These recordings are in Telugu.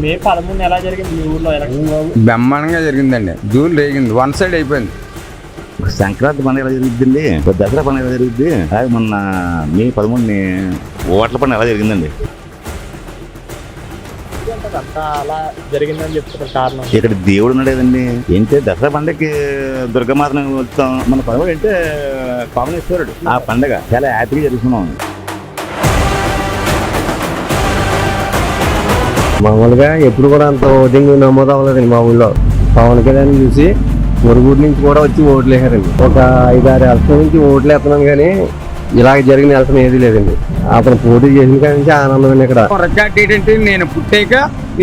మే 13 ఎలా జరిగింది మీ ఊర్లో ఎలక్షన్? బ్రహ్మాండంగా జరిగిందండి. జూన్ రేగింది, వన్ సైడ్ అయిపోయింది. సంక్రాంతి పండుగ ఎలా జరుగుద్దండి, దసరా పండుగ ఎలా జరుగుద్ది, అలాగే మొన్న మే 13 ఓట్ల పండుగ ఎలా జరిగిందండి. అంతా అలా జరిగిందని చెప్తున్నారు కారణం. ఇక్కడ దేవుడు ఉన్నాడు కదండి. ఏంటంటే దసరా పండుగకి దుర్గమాతను వస్తాం, మన 13 అంటే కామనేశ్వరుడు. ఆ పండుగ చాలా హ్యాపీగా జరుగుతున్నాం. మామూలుగా ఎప్పుడు కూడా అంత ఓటింగ్ నమోదు అవ్వలేదండి మా ఊళ్ళో. పవన్ కళ్యాణ్ చూసి మురుగుడు నుంచి కూడా వచ్చి ఓట్లు వేసారండి. ఒక 5-6 ఎలక్షన్ నుంచి ఓట్లు వేస్తున్నాను కానీ ఇలాగ జరిగిన ఎలక్షన్ ఏది లేదండి. అతను పోటీ చేసిన కాడి నుంచి ఆనందం. ఇక్కడ రికార్డ్ ఏంటంటే నేను పుట్టాక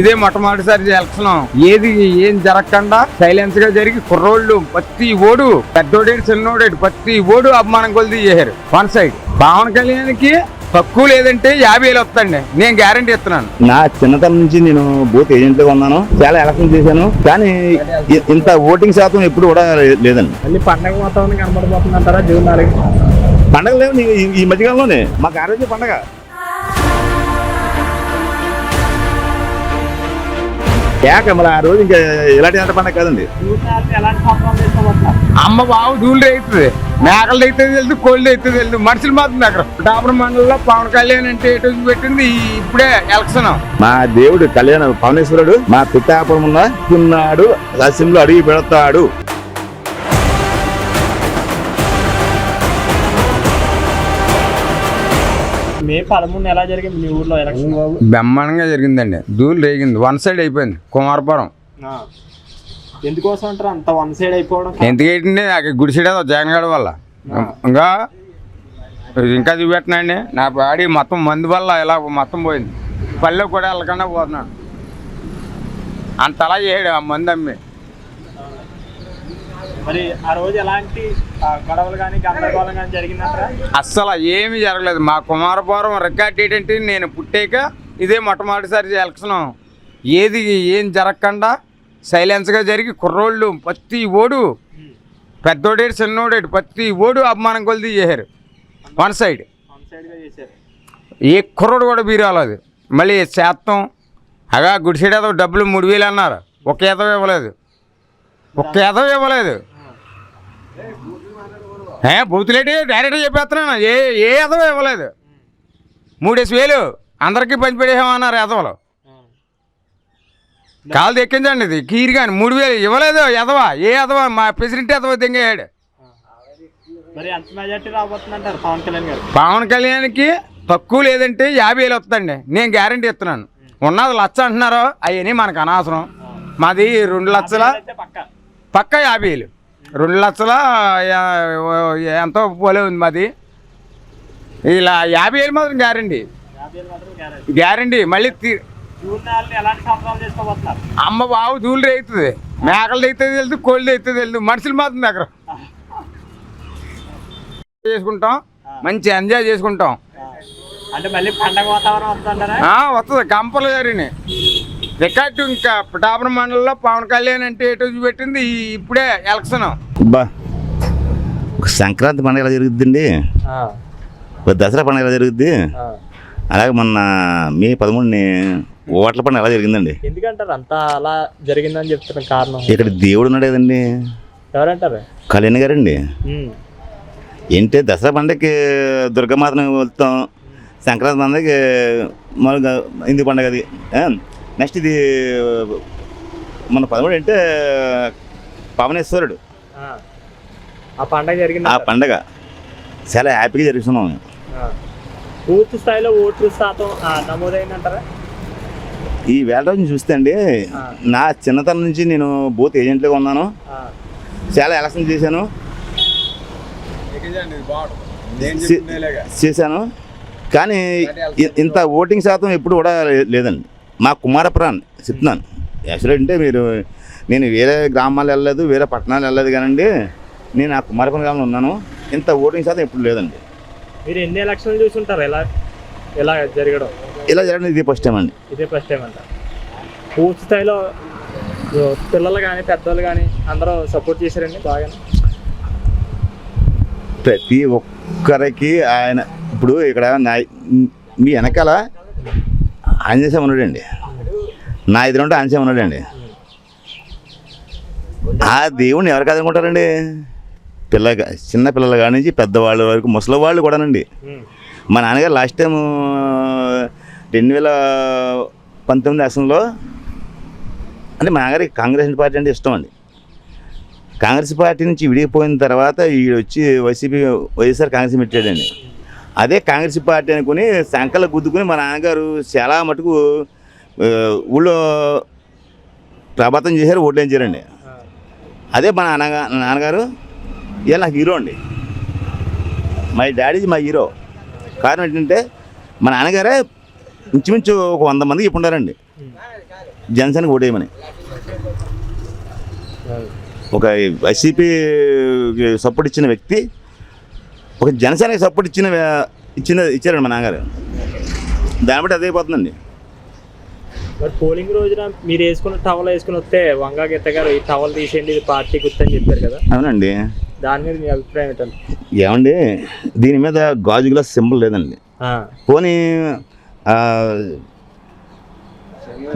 ఇదే మొట్టమొదటిసారి ఎలక్షన్ ఏది ఏం జరగకుండా సైలెన్స్ గా జరిగి కుర్రోళ్ళు ప్రతి ఓడు పెద్దోడేడు చిన్నోడేడు ప్రతి ఓడు అభిమానం కొలిది చేశారు. వన్ సైడ్ పవన్ కళ్యాణ్కి తక్కువ లేదంటే 50,000 వస్తాండి, నేను గ్యారంటీ ఇస్తున్నాను. నా చిన్నతనం నుంచి నేను బూత్ ఏజెంట్ గా ఉన్నాను, చాలా ఎలక్షన్ చేశాను, కానీ ఇంత ఓటింగ్ శాతం ఎప్పుడు కూడా లేదండి. మళ్ళీ పండగ వాతావరణం కనబడిపోతుంది అంటారా జూన్ 4? పండగ లేవు ఈ మధ్యకాలంలోనే మాకు ఆ రోజు పండగ. మళ్ళీ ఆ రోజు ఇంకా ఇలాంటి పండగ కాదండి. జూన్ 4 ఎలాంటి సంబరాలు చేసుకోబోతున్నారు? అమ్మ బావు దూళ్ళు అవుతుంది, మేకలు అయితే తెలుసు, కోళ్ళు అయితే తెలుసు, మనుషులు మాత్రం అక్కడ డాబర్ మండలంలో పవన్ కళ్యాణ్ అంటే ఎటు పెట్టింది ఇప్పుడే ఎలక్షన్. మా దేవుడు కళ్యాణ పవనేశ్వరుడు మా పిఠాపురంలో ఉన్నాడు, రహస్యంలో అడిగి పెడతాడు. మే 13 ఎలా జరిగింది మీ ఊర్లో ఎలక్షన్? బ్రహ్మాండంగా జరిగిందండి. జూన్ రేగింది, వన్ సైడ్ అయిపోయింది. కుమారపురం ఎందుకోసం అంటారు అంత వన్ సైడ్ అయిపోవడం? ఎందుకంటే నాకు గుడిసెడేదో జగన్గడ వల్ల ఇంకా చూపెట్టినండి. నా బాడీ మొత్తం మందు వల్ల ఇలా మొత్తం పోయింది. పల్లె కూడా వెళ్ళకుండా పోతున్నాను. అంతలా చేయడు ఆ మందు అమ్మి. మరి ఆ రోజు ఎలాంటి గొడవలు కానీ గందరగోళం కానీ జరిగిందంటారా? అస్సలు ఏమీ జరగలేదు. మా కుమారపురం రికార్డ్ ఏంటంటే నేను పుట్టాక ఇదే మొట్టమొదటిసారి ఎలక్షన్ ఏది ఏం జరగకుండా సైలెన్స్గా జరిగి కుర్రోళ్ళు ప్రతి ఓడు పెద్దోడేడు చిన్నోడేడు ప్రతి ఓడు అభిమానం కొలిది చేశారు. వన్ సైడ్ చేశారు. ఏ కుర్రోడు కూడా బీరాలేదు. మళ్ళీ శాతం అగా గుడిసెడేదో డబ్బులు 3,000 అన్నారు, ఒక ఎదవ ఇవ్వలేదు, ఒక్క ఎదవ ఇవ్వలేదు. బూతులేటి డైరెక్ట్గా చెప్పేస్తున్నాను, ఏ ఎదవ ఇవ్వలేదు. 3,000 అందరికీ పంచిపెట్టేసామన్నారు ఎదవలు. కాలు దెక్కించండి ఇది కీరి కానీ 3,000 ఇవ్వలేదు ఎదవా. ఏ ఎదవా మా ప్రెసిడెంట్ ఎదవ దింగేయాడు. మరి ఎంత మెజార్టీ రాబోతుందంటారు పవన్ కళ్యాణ్ గారు? పవన్ కళ్యాణ్కి తక్కువ లేదంటే 50,000 వస్తుందండి, నేను గ్యారంటీ ఇస్తున్నాను. ఉన్నది 1,00,000 అంటున్నారు, అవన్నీ మనకు అనవసరం. మాది 2 లక్షల పక్క 50,000, 2 లక్షల ఎంతో పోలే ఉంది మాది. ఇలా 50,000 మాత్రం గ్యారంటీ. మళ్ళీ జూన్ 4 ఎలాంటి సంబరాలు చేసుకోబోతున్నారు? అమ్మ బావు దూళ్ళు అవుతుంది, మేకలు అయితే తెలుసు, కోళ్ళు అయితే తెలుసు, మనుషులు మాత్రం దగ్గర చేసుకుంటాం, మంచి ఎంజాయ్ చేసుకుంటాం. అంటే మళ్ళీ పండగ వాతావరణం వస్తుంటారా? వస్తుంది కంపల్సరీని. రికార్డు ఇంకా పిఠాపురం మండలంలో పవన్ కళ్యాణ్ అంటే ఎటు పెట్టింది ఇప్పుడే ఎలక్షన్. బా సంక్రాంతి పండుగ ఎలా జరుగుద్దండి, దసరా పండుగ ఎలా జరుగుద్ది, అలాగే మొన్న మే 13 ఓట్ల పండుగ ఎలా జరిగిందండి. ఎందుకంటారు అంతా అలా జరిగిందని చెప్తున్న కారణం? ఇక్కడ దేవుడు ఉన్నాడు కదండి. ఎవరంటారు? కళ్యాణ్ గారండి. ఏంటంటే దసరా పండుగకి దుర్గమాతను వస్తాం, సంక్రాంతి పండుగకి మామూలుగా హిందూ పండుగ అది. నెక్స్ట్ ఇది మన 13 అంటే పవనేశ్వరుడు. ఆ పండగ జరిగింది. ఆ పండగ చాలా హ్యాపీగా జరుగుతున్నాం. పూర్తి స్థాయిలో ఓట్లు శాతం నమోదైందంటారా? ఈ వేళ రోజుని చూస్తే అండి, నా చిన్నతనం నుంచి నేను బూత్ ఏజెంట్గా ఉన్నాను, చాలా ఎలక్షన్ చేశాను, కానీ ఇంత ఓటింగ్ శాతం ఎప్పుడు కూడా లేదండి. మా కుమారపురాన్ని చెప్తున్నాను. యాక్చువల్గా అంటే నేను వేరే గ్రామాలు వెళ్ళలేదు, వేరే పట్టణాలు వెళ్ళలేదు, కానండి నేను ఆ కుమారపురం గ్రామంలో ఉన్నాను. ఇంత ఓటింగ్ శాతం ఎప్పుడు లేదండి. మీరు ఎన్ని ఎలక్షన్లు చూసుంటారు ఇలా జరగడం? ఇలా జరగడం ఇదే ఫస్ట్ టైం అండి. ఇదే ఫస్ట్ టైం అంట. పూర్తి స్థాయిలో పిల్లలు కానీ పెద్దవాళ్ళు కానీ అందరూ సపోర్ట్ చేశారండి బాగా? ప్రతి ఒక్కరికి ఆయన ఇప్పుడు ఇక్కడ మీ వెనకాల ఆంజనేయ స్వామి ఉన్నాడండి. నా ఎదురుంటే ఆన్సే ఉన్నాడండి. ఆ దేవుడిని ఎవరు కదనుకుంటారండి? చిన్న పిల్లల కాడి నుంచి పెద్దవాళ్ళ వరకు ముసలి వాళ్ళు కూడానండి. మా నాన్నగారు లాస్ట్ టైం 2019 ఎలక్షన్లో అంటే మా నాన్నగారికి కాంగ్రెస్ పార్టీ అంటే ఇష్టం అండి. కాంగ్రెస్ పార్టీ నుంచి విడిగిపోయిన తర్వాత ఈడు వచ్చి వైఎస్ఆర్ కాంగ్రెస్ పెట్టాడండి. అదే కాంగ్రెస్ పార్టీ అనుకుని సంకల గుద్దుకుని మా నాన్నగారు చాలా మటుకు ఊళ్ళో ప్రభాతం చేశారు, ఓట్లు వేయించారండి. అదే మా నాన్నగారు ఇలా నాకు హీరో అండి. My daddy my hero. కారణం ఏంటంటే మా నాన్నగారే ఇంచుమించు ఒక 100 మందికి చెప్పుంటారండి జనసేనకి ఓటేయమని. ఒక వైసీపీ సపోర్ట్ ఇచ్చిన వ్యక్తి ఒక జనసేనకి సపోర్ట్ ఇచ్చారండి మా నాన్నగారు. దాన్ని బట్టి అదే అయిపోతుందండి. మరి పోలింగ్ రోజున మీరు వేసుకున్న టవల్ వేసుకుని వస్తే వంగా గీత గారు ఈ టవల్ తీసేయండి ఇది పార్టీ గుర్తు అని చెప్పారు కదా. అవునండి. దాని మీద మీ అభిప్రాయం ఏంటండి? ఏమండి దీని మీద గాజు గ్లాస్ సింబల్ లేదండి. పోనీ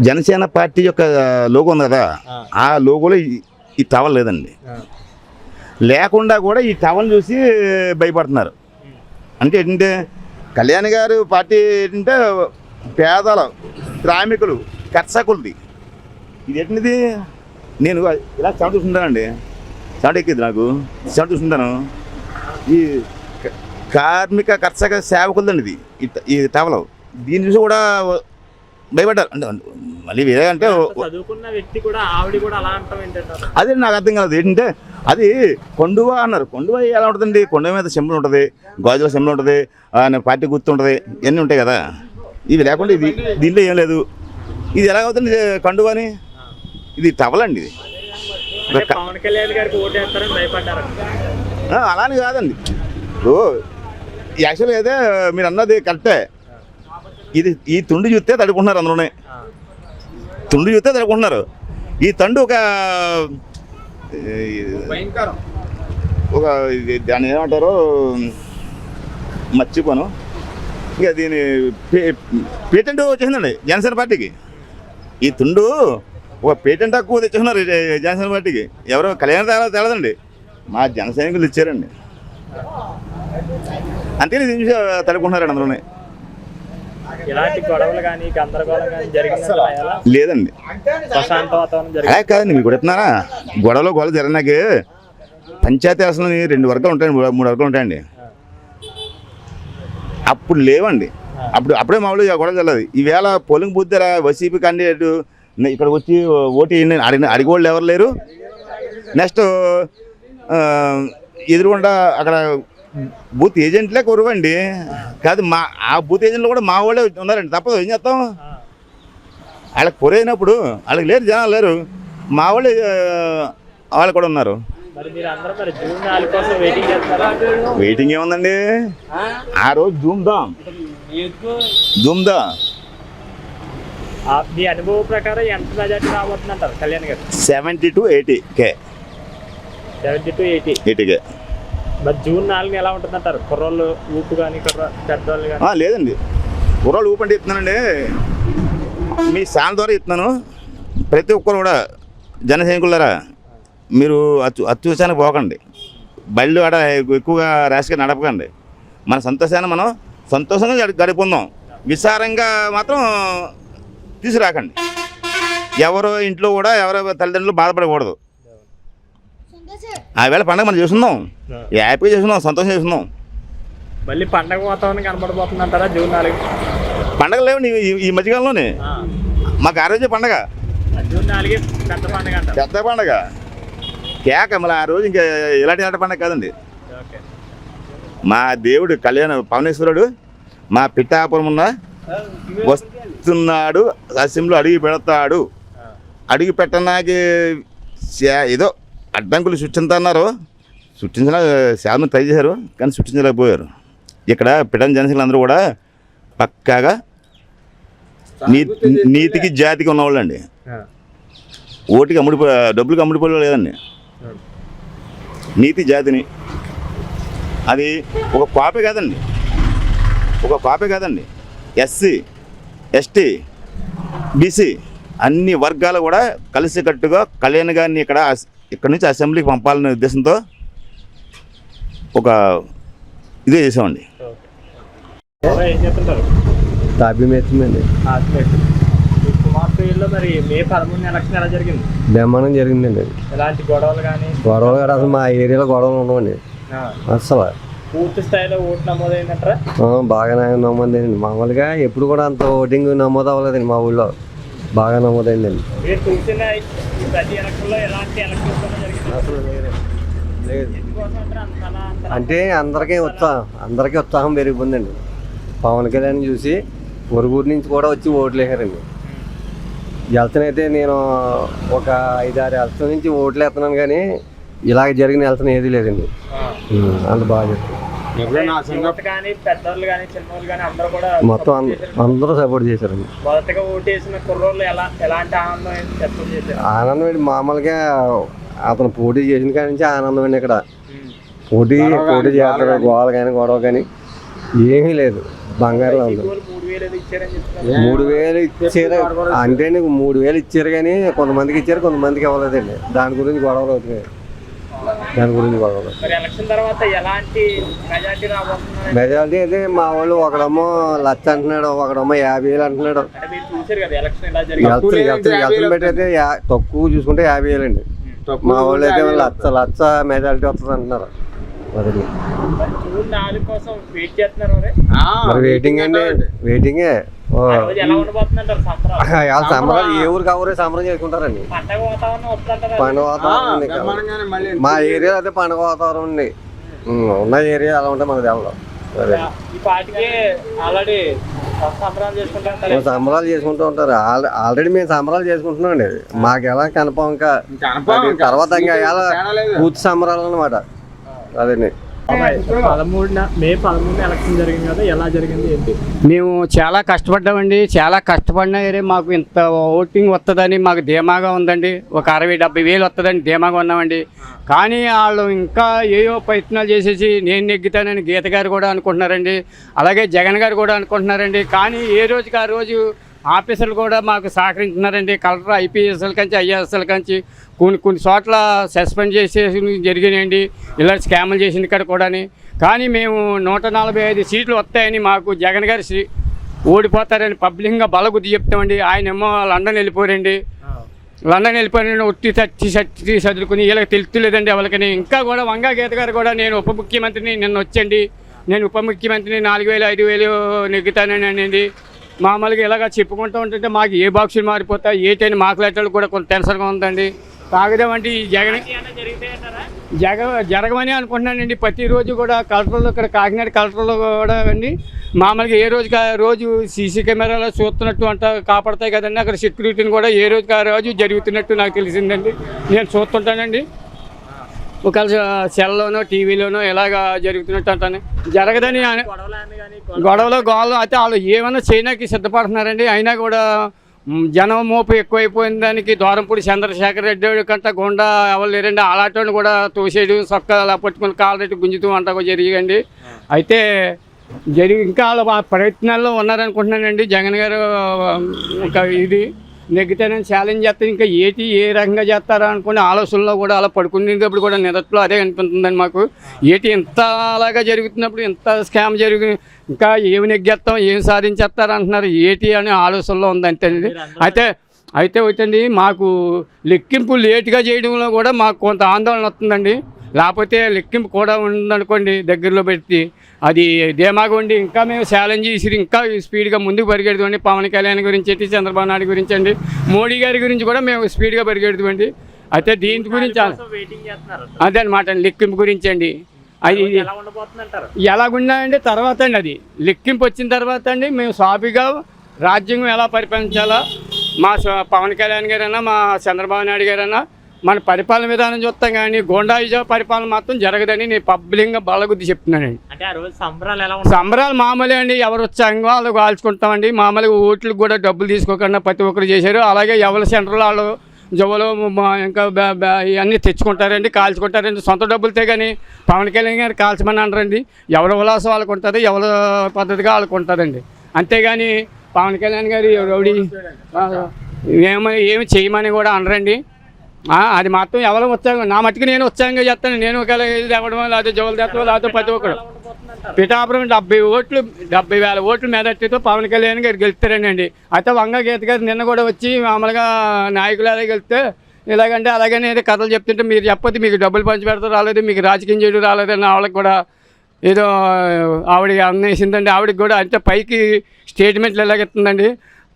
జనసేన పార్టీ యొక్క లోగో ఉంది కదా, ఆ లోగోలో ఈ టవల్ లేదండి. లేకుండా కూడా ఈ టవల్ చూసి భయపడుతున్నారు. అంటే ఏంటంటే కళ్యాణ్ గారు పార్టీ ఏంటంటే పేదల శ్రామికులు కర్షకులది. ఇది ఏంటిది? నేను ఇలా చెమట చూస్తుంటానండి, చెమట ఎక్కింది నాకు, చెమట చూస్తుంటాను. ఈ కార్మిక కర్షక సేవకులదండి ఇది ఈ టవల్. దీని చూసి కూడా భయపడ్డారు. అంటే మళ్ళీ వేరే అంటే చదువుకున్న వ్యక్తి కూడా ఆవిడ కూడా అలా అంటాం ఏంటంటే అదే నాకు అర్థం కాదు. ఏంటంటే అది కొండువా అన్నారు. కొండువా ఎలా ఉంటుందండి? కొండ మీద సింబల్ ఉంటుంది, గాజుల సింబల్ ఉంటుంది, పార్టీ గుర్తు ఉంటుంది, ఇవన్నీ ఉంటాయి కదా. ఇవి లేకుండా ఇది దీంట్లో ఏం లేదు. ఇది ఎలా అవుతుంది కండువాని? ఇది టవల్ అండి. ఇది పవన్ కళ్యాణ్ గారికి ఓటేస్తారని భయపడ్డారు. అలానే కాదండి. యాక్చువల్గా అయితే మీరు అన్నది కరెక్టే. ఇది ఈ తుండు చూస్తే తడుకుంటున్నారు, అందులోనే తుండు చూస్తే తడుకుంటున్నారు. ఈ తండు ఒక దాన్ని ఏమంటారో మర్చిపోను. ఇంకా దీని పేటెంట్ వచ్చేసిందండి జనసేన పార్టీకి. ఈ తుండు ఒక పేటెంట్ హక్కు తెచ్చుకున్నారు జనసేన పార్టీకి. ఎవరో కళ్యాణ తేలదండి, మా జన సైనికులు ఇచ్చారండి. అంతే దీని చూసి తడుకుంటున్నారండి అందులోనే. ఇలాంటి గొడవలు కానీ గందరగోళం కానీ జరిగిందా? లేదండి, ప్రశాంత వాతావరణం జరిగింది. కాదండి. మీకు కొడుతున్నారా గొడవ జరిగినాకే పంచాయతీ అసలు 2 వర్గాలు ఉంటాయండి, 3 వర్గాలు ఉంటాయండి. అప్పుడు లేవండి. అప్పుడే మామూలుగా గొడవ జరగదు. ఈవేళ పోలింగ్ బూత్ దగ్గర వైసీపీ క్యాండిడేట్ ఇక్కడికి వచ్చి ఓటు అడిగోళ్ళు ఎవరు లేరు. నెక్స్ట్ ఎదురుగుండా అక్కడ బూత్ ఏజెంట్లే కొరవండి. కాదు ఆ బూత్ ఏజెంట్లు కూడా మా వాళ్ళే ఉన్నారండి. తప్పదు, ఏం చేస్తాం? వాళ్ళకి కొరైనప్పుడు వాళ్ళకి లేరు, జనాలు లేరు, మా వాళ్ళు కూడా ఉన్నారు. వెయిటింగ్ ఏముందండి? ఆ రోజు ధూమ్ధామ్. మీ అనుభవం ప్రకారం ఎంత మెజార్టీ రాబోతుంది అంటారు కళ్యాణ్ గారు? 70 to 80K. 70 to 80K. మరి జూన్ 4 ఎలా ఉంటుంది అంటారు? కుర్రోళ్ళు ఊపు కానీ పెద్దవాళ్ళు కానీ? లేదండి, కుర్రోళ్ళు ఊపు అంటే ఇస్తున్నానండి. మీ ఛానల్ ద్వారా ఇస్తున్నాను. ప్రతి ఒక్కరు కూడా జన సైనికులారా మీరు అత్యుత్సాహానికి పోకండి. బళ్ళు ఆడ ఎక్కువగా ర్యాష్గా నడపకండి. మన సంతోషాన్ని మనం సంతోషంగా గడిపొందాం. విచారంగా మాత్రం తీసుకురాకండి. ఎవరో ఇంట్లో కూడా ఎవరో తల్లిదండ్రులు బాధపడకూడదు. ఆ వేళ పండుగ మనం చేస్తున్నాం, హ్యాపీగా చేస్తున్నాం, సంతోషం చేస్తున్నాం. మళ్ళీ పండగ వాతావరణం కనబడబోతుంది అంటారా జూన్ 4? పండగలు లేవండి ఈ మధ్యకాలంలోనే. మాకు ఆ రోజే పండగ, జూన్ 4 పెద్ద పండగ అంటారు. పెద్ద పండగ కేక. మళ్ళీ ఆ రోజు ఇంకా ఇలాంటి పండగ కాదండి. మా దేవుడు పవనేశ్వరుడు మా పిఠాపురం ఉన్న వస్తున్నాడు, అసెంబ్లీలో అడుగు పెడతాడు. అడుగు పెట్టడానికి ఏదో అడ్డంకులు సృష్టించన్నారు. సృష్టించిన శాతం ట్రై చేశారు కానీ సృష్టించలేకపోయారు. ఇక్కడ పిఠాని జనసేనలు అందరూ కూడా పక్కాగా నీతికి జాతికి ఉన్నవాళ్ళు అండి. ఓటుకి డబ్బులకి అమ్ముడిపోయే లేదండి. నీతి జాతిని అది ఒక కాపీ కాదండి. ఎస్సీ, ఎస్టీ, బీసీ అన్ని వర్గాలు కూడా కలిసికట్టుగా కళ్యాణ్ గారిని ఇక్కడ నుంచి అసెంబ్లీకి పంపాలనే ఉద్దేశంతో ఒక ఇదే చేసామండి. ఏం చేస్తుంటారు? తాపీ మేస్తుందండి. కుమార్తెలో మరి మే 13 ఎలక్షన్ ఎలా జరిగింది? బ్రహ్మాండం జరిగిందండి. ఎలాంటి గొడవలు కానీ? గొడవలు కాదు, అసలు మా ఏరియాలో గొడవలు ఉండవండి అసలు. పూర్తి స్థాయిలో ఓటు నమోదైందంటారా? బాగానే నమోదైందండి. మామూలుగా ఎప్పుడు కూడా అంత ఓటింగ్ నమోదు అవ్వలేదండి మా ఊళ్ళో. బాగా నమోదైందండి. మీరు చూసిన ఈ ప్రతి ఎలక్షన్లో ఎలాంటి ఎలక్షన్ జరిగింది? అసలు లేదు. ఎందుకోసం అంటారా అంత అంటే అందరికీ ఉత్సాహం పెరిగిపోయిందండి. పవన్ కళ్యాణ్ చూసి పొరుగురు నుంచి కూడా వచ్చి ఓట్లు వేసారండి. ఎలక్షన్ నేను ఒక 5-6 ఎలక్షన్ నుంచి ఓట్లు వేస్తున్నాను, కానీ ఇలాగ జరిగిన ఎలక్షన్ ఏది లేదండి. అంత బాగా చెప్తాను. పెద్దవాళ్ళు కానీ చిన్నవాళ్ళు కానీ అందరూ కూడా మొత్తం అందరూ సపోర్ట్ చేశారండి. మొదటగా ఓటేసిన కుర్రోళ్ళు ఎలాంటి ఆనందం వ్యక్తం చేశారు? ఆనందం ఏంటి, మామూలుగా అతను పోటీ చేసిన కాడి నుంచి ఆనందం అండి. ఇక్కడ పోటీ చేస్తారు, గోడ కానీ గొడవ కానీ ఏమీ లేదు. బంగారులో ఉంది. 3,000 ఇచ్చారని చెప్తున్నారు. 3,000 ఇచ్చారు అంటే 3,000 ఇచ్చారు, కానీ కొంతమందికి ఇచ్చారు, కొంతమందికి ఇవ్వలేదండి. దాని గురించి గొడవలు అవుతున్నాయి. మరి ఎలక్షన్ తర్వాత ఎలాంటి మెజారిటీ రాబోతున్నారు? మెజారిటీ అయితే మా వాళ్ళు ఒకడేమో 1,00,000 అంటున్నాడు, ఒకడేమో 50,000 అంటున్నాడు. అంటే మీరు చూసారు కదా ఎలక్షన్ ఎలా జరిగింది. ఎలక్షన్ పెట్టి అయితే తక్కువ చూసుకుంటే 50,000 అండి. మా వాళ్ళు అయితే 1,00,000 మెజారిటీ వస్తుంది అంటున్నారు. జూన్ 4 కోసం వెయిట్ చేస్తున్నారు. మరి వెయిటింగ్ అండి, వెయిటింగే. ఎలా ఉండబోతుందంటారు సంబరాలు? సంబరాలు ఏ ఊరికి ఆ ఊరే సంబరం చేసుకుంటారండి. పండగ వాతావరణం వస్తుంటారు. పండుగ వాతావరణం మా ఏరియా అయితే పండుగ వాతావరణం అండి. ఉన్న ఏరియా అలా ఉంటే మనకు తెలదు. ఈ పార్టీకి ఆల్రెడీ సంబరాలు చేసుకుంటారు. సంబరాలు చేసుకుంటూ ఉంటారు. ఆల్రెడీ మేము సంబరాలు చేసుకుంటున్నాం అండి. మాకు ఎలా కన్ఫామ్ ఇంకా తర్వాత ఇంకా ఎలా పూర్తి సంబరాలు అన్నమాట. అదండి. మే 13 ఎలక్షన్ జరిగింది కదా, ఎలా జరిగింది ఏంటి? మేము చాలా కష్టపడ్డామండి. చాలా కష్టపడినా సరే మాకు ఇంత ఓటింగ్ వస్తుందని మాకు ధీమాగా ఉందండి. ఒక 60-70 వేలు వస్తుందని ధీమాగా ఉన్నామండి. కానీ వాళ్ళు ఇంకా ఏయో ప్రయత్నాలు చేసేసి నేను నెగ్గుతానని గీత గారు కూడా అనుకుంటున్నారండి. అలాగే జగన్ గారు కూడా అనుకుంటున్నారండి. కానీ ఏ రోజుకి ఆ రోజు ఆఫీసర్లు కూడా మాకు సహకరించున్నారండి. కలెక్టర్ ఐపీఎస్ల కంచి ఐఏఎస్ల కంచి కొన్ని చోట్ల సస్పెండ్ చేసేసి జరిగినాయండి. ఇలా స్కాములు చేసింది ఇక్కడ కూడా. కానీ మేము 145 సీట్లు వస్తాయని మాకు జగన్ గారు ఓడిపోతారని పబ్లిక్గా బలగుద్ది చెప్తామండి. ఆయన ఏమో లండన్ వెళ్ళిపోయారండి. ఒట్టి తట్టి చదువుకుని వీళ్ళకి తెలుస్తలేదండి ఎవరికని. ఇంకా కూడా వంగా గీత గారు కూడా నేను ఉప ముఖ్యమంత్రిని నిన్న వచ్చండి, నేను ఉప ముఖ్యమంత్రిని 4,000-5,000 నెగ్గుతానని అనేది మామూలుగా ఇలాగా చెప్పుకుంటూ ఉంటుంటే మాకు ఏ బాక్సులు మారిపోతాయి ఏటని మాట్లాడేటప్పుడు కూడా కొంత టెన్షన్గా ఉందండి. కాగదేమంటే ఈ జరగమని అనుకుంటున్నానండి. ప్రతిరోజు కూడా కలెక్టర్లు ఇక్కడ కాకినాడ కలెక్టర్లు కూడా అండి మామూలుగా ఏ రోజుకి ఆ రోజు సీసీ కెమెరాలో చూస్తున్నట్టు కాపాడతాయి కదండి. అక్కడ సెక్యూరిటీని కూడా ఏ రోజుకి ఆ రోజు జరుగుతున్నట్టు నాకు తెలిసిందండి. నేను చూస్తుంటానండి. ఒకవేళ సెల్లోనో టీవీలోనో ఎలాగా జరుగుతున్నట్టు అంటాను. జరగదని గొడవలు అయితే వాళ్ళు ఏమైనా చేయడానికి సిద్ధపడుతున్నారండి. అయినా కూడా జనం మోపు ఎక్కువైపోయిన దానికి ద్వారంపూడి చంద్రశేఖర్ రెడ్డి కంటే గుండా ఎవరు లేరండి. అలాంటి కూడా తోసేయడం సొక్క అలా పట్టుకుని కాలరెట్టి గుంజుతూ అంటా జరిగండి. అయితే ఇంకా వాళ్ళ ప్రయత్నాల్లో ఉన్నారనుకుంటున్నానండి. జగన్ గారు ఇంకా ఇది నెగ్గుతానని ఛాలెంజ్ చేస్తే ఇంకా ఏ రకంగా చేస్తారా అనుకునే ఆలోచనలో కూడా అలా పడుకునేటప్పుడు కూడా నిదట్లో అదే అనిపిస్తుందండి మాకు. ఇంత అలాగా జరుగుతున్నప్పుడు ఇంత స్కామ్ ఇంకా ఏమి నెగ్గేస్తాం ఏం సాధించేస్తారు అంటున్నారు అనే ఆలోచనలో ఉంది అంతేనండి. అయితే వచ్చండి మాకు లెక్కింపు లేటుగా చేయడంలో కూడా మాకు కొంత ఆందోళన వస్తుందండి. లేకపోతే లెక్కింపు కూడా ఉందనుకోండి దగ్గరలో పెట్టి అది ధీమాగా ఉండి ఇంకా మేము ఛాలెంజ్ చేసి ఇంకా స్పీడ్గా ముందుకు పరిగెడుతామండి. పవన్ కళ్యాణ్ గురించి అయితే చంద్రబాబు నాయుడు గురించి అండి మోడీ గారి గురించి కూడా మేము స్పీడ్గా పరిగెడుతామండి. అయితే దీని గురించి అదే అనమాట లెక్కింపు గురించి అండి. అది ఎలాగున్నాయండి తర్వాత అండి అది లెక్కింపు వచ్చిన తర్వాత అండి మేము సాఫీగా రాజ్యాంగం ఎలా పరిపాలించాలా మా పవన్ కళ్యాణ్ గారైనా మా చంద్రబాబు నాయుడు గారైనా మన పరిపాలన విధానం చూస్తాం కానీ గోండాయిజ పరిపాలన మాత్రం జరగదని నేను పబ్లిక్గా బలగుద్ది చెప్తున్నానండి. అంటే ఆ రోజు సంబరాలు మామూలే అండి. ఎవరు వచ్చాంగో వాళ్ళు కాల్చుకుంటామండి. మామూలుగా ఓట్లకు కూడా డబ్బులు తీసుకోకుండా ప్రతి ఒక్కరు చేశారు. అలాగే ఎవరి సెంటర్లో వాళ్ళు జవ్వలు ఇంకా ఇవన్నీ తెచ్చుకుంటారండి, కాల్చుకుంటారండి. సొంత డబ్బులతో కానీ పవన్ కళ్యాణ్ గారు కాల్చమని అనరండి. ఎవరి ఉల్లాసం వాళ్ళకు ఉంటుంది, ఎవరి పద్ధతిగా వాళ్ళకు ఉంటుందండి. అంతేగాని పవన్ కళ్యాణ్ గారి రౌడీ ఏమి చేయమని కూడా అనరండి. అది మాత్రం ఎవరు ఉత్సాహం, నా మట్టుకు నేను ఉత్సాహంగా చేస్తాను. నేను ఒకవేళ ఇది అవ్వడం లేకపోతే జోలు తెత్తడం లేకపోతే ప్రతి ఒక్కడు పిఠాపురం 70,000 ఓట్లు మెదటితో పవన్ కళ్యాణ్ గారు గెలుస్తారండి. అయితే వంగ గీత గారు నిన్న కూడా వచ్చి మామూలుగా నాయకులు అలా గెలిస్తే ఇలాగంటే అలాగనే ఏదో కథలు చెప్తుంటే మీరు చెప్పొద్దు, మీకు డబ్బులు పంచి పెడతా రాలేదు, మీకు రాజకీయం చేయడం రాలేదని ఆవిడకి కూడా ఏదో ఆవిడ అన్నేసిందండి. ఆవిడకి కూడా అంటే పైకి స్టేట్మెంట్లు ఎలాగెత్తుందండి,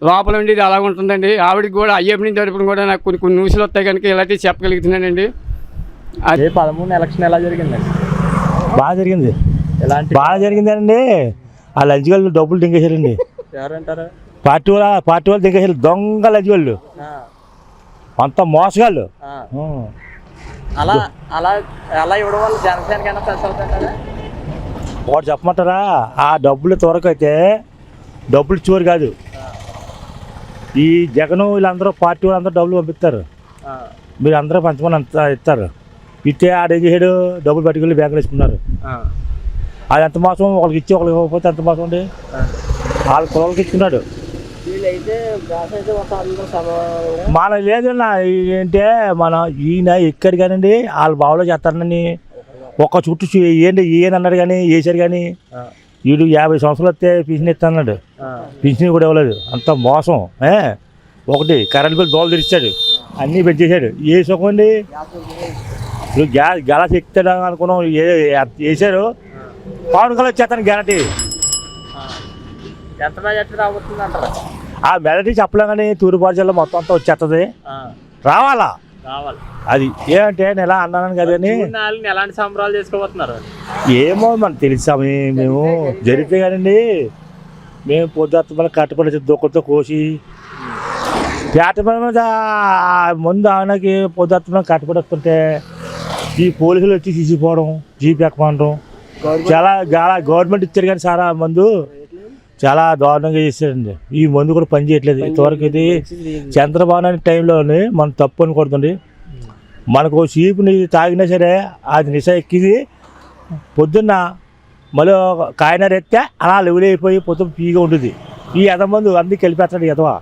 లోపల ఉండి ఇది అలాగ ఉంటుందండి. ఆవిడకి కూడా అయ్యప్ప నుంచి తరపున కూడా నాకు కొన్ని న్యూస్లు వస్తాయి కనుక ఇలాంటివి చెప్పగలుగుతున్నానండి. అదే 13 ఎలక్షన్ ఎలా జరిగిందండి? బాగా జరిగింది, ఎలాంటి బాగా జరిగిందండి. ఆ లంచగాళ్ళు డబ్బులు దింకేశారండి. ఎవరంటారు? పార్టీ వాళ్ళు దింకేశారు, దొంగ లంచగాళ్ళు, అంత మోసగాళ్ళు. అలా అలా అలా ఇవ్వడం వల్ల జనసేనకైనా ప్లస్ అవుతుంటారా? ఒకటి చెప్పమంటారా, ఆ డబ్బులు త్వరకు అయితే డబ్బులు చోరు కాదు. ఈ జగన్ వీళ్ళందరూ పార్టీ వాళ్ళందరూ డబ్బులు పంపిస్తారు, మీరు అందరూ పంచమని అంత ఇస్తారు. ఇస్తే ఆడేం చేసాడు, డబ్బులు పట్టుకెళ్ళి బ్యాంకులు వేసుకున్నారు. అది ఎంత మోసం, ఒకరికి ఇచ్చి ఒకరికి ఇవ్వకపోతే ఎంత మోసం అండి. వాళ్ళ కులకి ఇచ్చుకున్నాడు. మన లేదన్నా ఏంటంటే మనం ఈయన ఎక్కడు కానండి వాళ్ళ బావులో చేస్తారని ఒక్క చుట్టూ ఏంటి ఈయన అన్నాడు కానీ వేసారు. కానీ వీడు 50 సంవత్సరాలు వస్తే పింఛన్ ఇస్తాడు, పింఛన్ కూడా ఇవ్వలేదు. అంత మోసం. ఒకటి కరెంట్ బిల్ దోలు తెరిచాడు, అన్నీ పెంచేశాడు. ఏ సుఖం అండి, ఇప్పుడు గ్యాస్ ఎక్కుతాడు అనుకున్నాం, వేసారు. పవన్ కళ్యాణ్ వచ్చేస్తాను గ్యారంటీ. ఎంత మెజార్టీ రాబోతుంది అంటారా? ఆ మెజార్టీ చెప్పలేం కానీ తూర్పుగోదావరి జిల్లా మొత్తం అంతా వచ్చేస్తుంది, రావాలా. అది ఏమంటే నేను ఎలా అన్నాను కదా అని ఎలాంటి సంబరాలు చేసుకోబోతున్నారు ఏమో మనకు తెలుసామి. మేము జరిగితే కానండి మేము పొద్దున్న కట్టుబడి దుఃఖంతో కోసి పేట మీద ముందు ఆయనకి పొద్దున్న కట్టుబడి వస్తుంటే ఈ పోలీసులు వచ్చి తీసిపోవడం, జీప్ ఎక్కమండడం, చాలా గవర్నమెంట్ ఇచ్చారు కానీ సారా మందు చాలా దారుణంగా చేశారండి. ఈ మందు కూడా పని చేయట్లేదు ఇంతవరకు. ఇది చంద్రబాబు నాయుడు టైంలోనే మనం తప్పు అనుకుంటుంది. మనకు చీపుని తాగినా సరే అది నిశ ఎక్కింది, పొద్దున్న మళ్ళీ కాయనర్ ఎత్తే అలా లెవెల్ అయిపోయి పొద్దున్న పీగా ఉంటుంది. ఈ మందు అందుకు వెళ్ళిపోతాడు ఎదవా.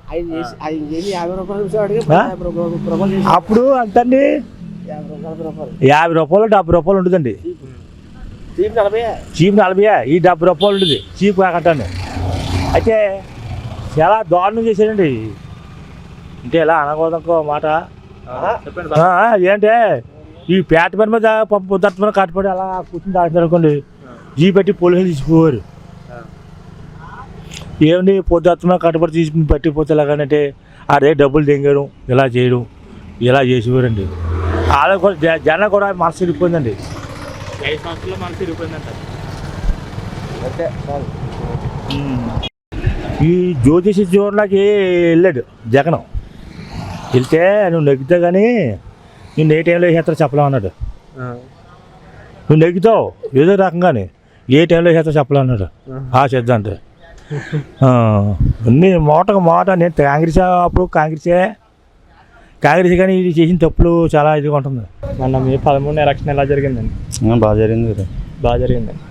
అప్పుడు అంతండి 50 రూపాయలు 70 రూపాయలు ఉంటుందండి. చీప్ 40, ఈ 70 రూపాయలు ఉంటుంది చీప్ కాకంటాను. అయితే చాలా దారుణం చేశాడండి. అంటే ఎలా అనకూడదనుకో మాట. ఏంటంటే ఈ పేట పని మీద పొద్దున కట్టుబడి అలా కూర్చుని తాగుతారు అనుకోండి, జీ పెట్టి పోలీసులు తీసిపోయారు. ఏమండి పొద్దున కట్టుబడి తీసుకుని పట్టిపోతే ఎలాగంటే అదే డబ్బులు దింగడం, ఇలా చేయడం, ఇలా చేసేవారండి. వాళ్ళకి కూడా జనం కూడా మనసు ఇరిగిపోయిందండి. 5 సంవత్సరాలు మనసు ఇరిగిపోయిందంట. ఈ జ్యోతిషి చూడడానికి వెళ్ళాడు జగన్. వెళ్తే నువ్వు నెగ్గుతావు కానీ నువ్వు ఏ టైంలో వేసేస్తావు చెప్పలేమన్నాడు. నువ్వు నెగ్గుతావు ఏదో రకంగానే, ఏ టైంలో వేసేస్తావు చెప్పలేమన్నాడు. చేద్దాం అంటే అన్నీ మాట. నేను కాంగ్రెస్ అప్పుడు కాంగ్రెస్ కానీ ఇది చేసిన తప్పులు చాలా ఇదిగా ఉంటుంది. మొన్న మీ 13 ఎలక్షన్ ఎలా జరిగిందండి? బాగా జరిగింది, బాగా జరిగిందండి.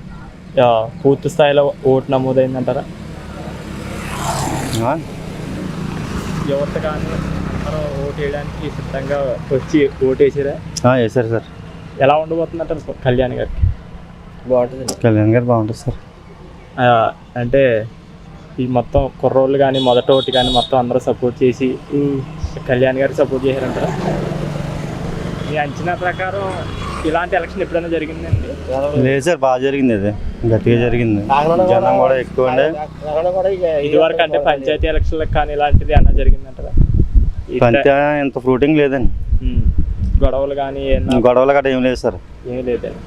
పూర్తి స్థాయిలో ఓటు నమోదైందంటారా? యువత కానీ అందరూ ఓటు వేయడానికి సిద్ధంగా వచ్చి ఓటు వేసారా? వేసారు సార్. ఎలా ఉండబోతుందంటారు కళ్యాణ్ గారికి? బాగుంటుంది, కళ్యాణ్ గారు బాగుంటుంది సార్. అంటే ఈ మొత్తం కుర్రోళ్ళు కానీ మొదట ఓటు కానీ మొత్తం అందరూ సపోర్ట్ చేసి కళ్యాణ్ గారికి సపోర్ట్ చేశారంటారా? మీ అంచనా ప్రకారం ఇలాంటి ఎలక్షన్ ఎప్పుడైనా జరిగిందండి? లేదు సార్, బాగా జరిగింది, అది గట్టిగా జరిగింది. జనం కూడా ఎక్కువ ఉండే. ఇదివరకు అంటే పంచాయతీ ఎలక్షన్లకు కానీ ఇలాంటిది అన్నా జరిగిందంటారా? ఇంత ఫ్రూటింగ్ లేదండి. గొడవలు కానీ గొడవలు గట్రా ఏం లేదు సార్. ఏమీ లేదండి.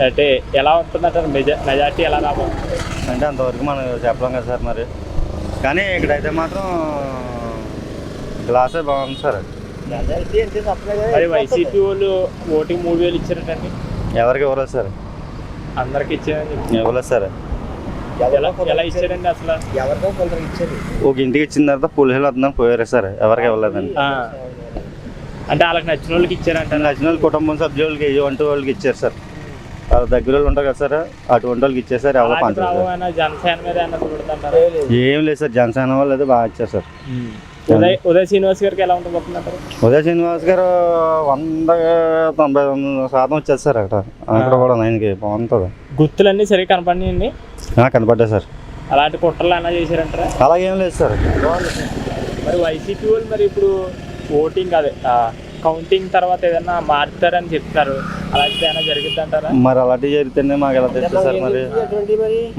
అంటే ఎలా ఉంటుందంటారు మెజార్టీ ఎలా రాబోతుంది? అంటే అంతవరకు మనం చెప్పలేం కదా సార్. మరి కానీ ఇక్కడైతే మాత్రం గ్లాసే బాగుంది సార్. మరి వైసీపీ వాళ్ళు ఓటింగ్ 3000 ఇచ్చారంటండి. ఎవరికి ఇవ్వలేదు సార్? అందరికి ఇచ్చారని ఇవ్వలేదు సార్. ఎలా ఇచ్చారండి అసలు? ఒక ఇంటికి ఇచ్చిన తర్వాత పోలీసులు వస్తుందని పోయారు సార్. ఎవరికి ఇవ్వలేదండి. అంటే వాళ్ళకి నచ్చిన వాళ్ళకి ఇచ్చారంట. నచ్చిన వాళ్ళు కుటుంబం సభ్యులకి 1 వాళ్ళకి ఇచ్చారు సార్. వాళ్ళ దగ్గర వాళ్ళు ఉంటారు కదా సార్, అటువంటి వాళ్ళకి ఇచ్చేసారు. ఎవరో అలాంటి పంచారు ప్రభావం సార్. అయినా జనసేన మీద ఏమన్నా చూడదంటారా? ఏం లేదు సార్, జనసేన వాళ్ళు అయితే బాగా ఇచ్చారు సార్. ఉదయ్ శ్రీనివాస్ గారికి ఎలా ఉండబోతుందంటారు? ఉదయ శ్రీనివాస్ గారు 100-90% వచ్చేది సార్. అక్కడ కూడా ఆయనకి బాగుంటుంది. గుర్తులన్నీ సరిగ్గా కనపడినాయండి. కనపడ్డా సార్. అలాంటి కుట్రలు ఏమైనా చేశారంటారా? అలాగేం లేదు సార్. మరి వైసీపీ వాళ్ళు మరి ఇప్పుడు ఓటింగ్ అదే కౌంటింగ్ తర్వాత ఏదైనా మారుతారని చెప్తారు, అలాంటిది ఏమైనా జరిగిద్ది అంటారా? మరి అలాంటివి జరిగితేనే మాకు ఎలా తెలుస్తుంది సార్? మరి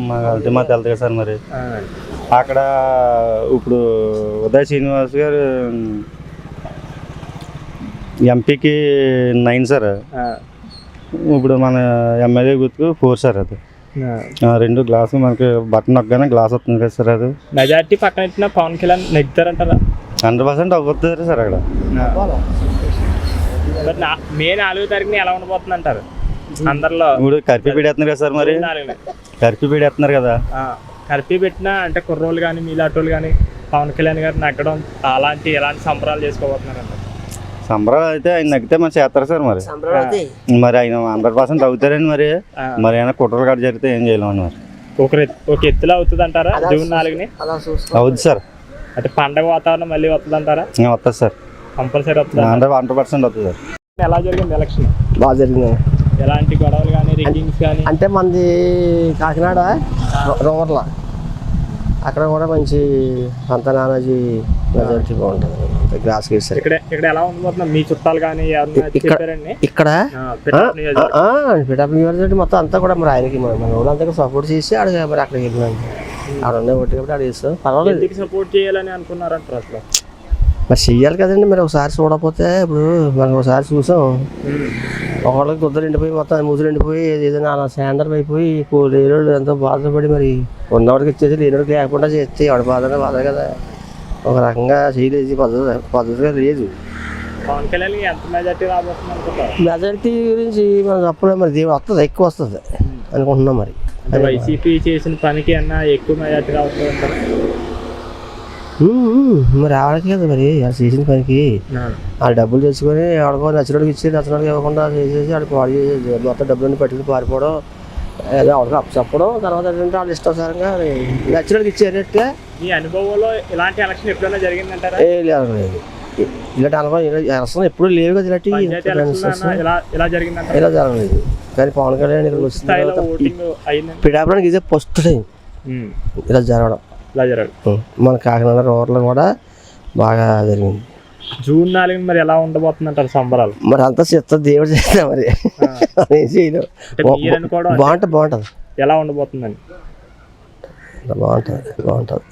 మాకు అంటే మాకు తెలుతుంది కదా సార్. మరి అక్కడ ఇప్పుడు ఉదయ్ శ్రీనివాస్ గారు ఎంపీకి 9 సార్. ఇప్పుడు మన ఎమ్మెల్యే గుర్తుకు 4 సార్. అది 2 గ్లాసులు మనకి బటన్ నొక్కగానే గ్లాస్ వస్తుంది కదా సార్. అది మెజార్టీ పక్కన ఇచ్చిన పవన్ కళ్యాణ్ నెగ్గుతారంటారా? 100% అవుతుంది సార్. అక్కడ మరి మే 4వ తారీఖున ఎలా ఉండబోతుంది అంటారు అందరిలో? ఇప్పుడు కర్ఫ్యూ పెడేస్తున్నారు కదా సార్. మరి కర్ఫ్యూ పెడేస్తున్నారు కదా. కర్ఫ్యూ పెట్టినా అంటే కుర్రోళ్ళు కానీ మీలాటోళ్ళు కానీ పవన్ కళ్యాణ్ గారు నగ్గడం ఎలాంటి సంబరాలు చేసుకోబోతున్నారంట? సంబరాలు అయితే ఆయన నగ్గితే మరి చేస్తారు సార్. మరి ఆయన 100% అవుతారని మరి ఆయన కుట్రలు కాడ జరిగితే ఏం చేయలేమని మరి ఒక ఎత్తులో అవుతుంది అంటారా జూన్ 4ని? అవుద్ది సార్. అంటే పండగ వాతావరణం మళ్ళీ వస్తుంది అంటారా? వస్తుంది సార్, కంపల్సరీ వస్తుంది. 100% అవుతుంది సార్. ఎలా జరిగింది ఎలక్షన్? బాగా జరిగింది. ఎలాంటి గొడవలు కానీ రిగ్గింగ్స్ కానీ? అంటే మనది కాకినాడ రూరల్, అక్కడ కూడా మంచి సంత నానాజీ మెజారిటీ బాగుంటుంది. గ్రాస్ గేసారు. ఇక్కడ ఎలా ఉండబోతున్నా? మీ చుట్టాలు కానీ ఎవరైనా చెప్పారండి? ఇక్కడ పిఠాపు నియోజకవర్గం మొత్తం అంతా కూడా మరి ఆయనకి మన ఊళ్ళంతా సపోర్ట్ చేసి మరి అక్కడికి వెళ్ళినాను. ఆడ ఉన్నాయి ఒకటి కాబట్టి ఆడ చేస్తాం. పర్వాలేదు. ఎందుకు సపోర్ట్ చేయాలని అనుకున్నారంటారు అసలు? మరి చెయ్యాలి కదండి. మరి ఒకసారి చూడకపోతే ఇప్పుడు మనం ఒకసారి చూసాం, ఒకళ్ళకి కుద్దరు ఎండిపోయి మొత్తం ముసులు ఎండిపోయి ఏదైనా శాండర్ అయిపోయి లేనోళ్ళు ఎంతో బాధపడి మరి ఉన్నవాడికి ఇచ్చేసి లేనోడికి లేకుండా చేస్తే ఎవడ బాధ కదా. ఒక రకంగా చేయలేదు, పద్ధతిగా లేదు. పవన్ కళ్యాణ్ ఎంత మెజార్టీ రాబోతుంది అనుకుంటారు? మెజారిటీ గురించి మనం చెప్పలేము. మరి దేవుడు వస్తుంది, ఎక్కువ వస్తుంది అనుకుంటున్నాం. మరి వైసీపీ చేసిన పనికి అన్నా ఎక్కువ మెజార్టీ రావచ్చు అంటారు? మరి ఆవిడకి కదా మరి చేసిన పనికి ఆ డబ్బులు తెచ్చుకొని ఆడుకో నచ్చినోడికి ఇచ్చి నచ్చినోడికి ఇవ్వకుండా చేసేసి ఆడికి పాడు చేసేది. మొత్తం డబ్బులన్నీ పట్టుకుని పారిపోవడం, ఏదో ఆవిడకి అప్పు చెప్పడం, తర్వాత ఏంటంటే వాళ్ళు ఇష్టానుసారంగా నచ్చినోడికి ఇచ్చేటట్టే. మీ అనుభవంలో ఇలాంటి ఎలక్షన్ ఎప్పుడైనా జరిగిందంటారా? లేదు. ఇలాంటి అనుభవం ఎలక్షన్ ఎప్పుడు లేవు కదా. ఇలాంటి ఇలా జరిగిందంట? ఇలా జరగలేదు. కానీ పవన్ కళ్యాణ్ ఇక్కడ వచ్చిన పిఠాపురానికి ఇదే ఫస్ట్ టైం ఇలా జరగడం. మన కాకినాడ రూరల్ కూడా బాగా జరిగింది. జూన్ 4 మరి ఎలా ఉండబోతుంది అంటారు సంబరాలు? మరి అంతా చెత్త దేవుడు చేస్తా మరి బాగుంటుంది. ఎలా ఉండబోతుందని? బాగుంటుంది.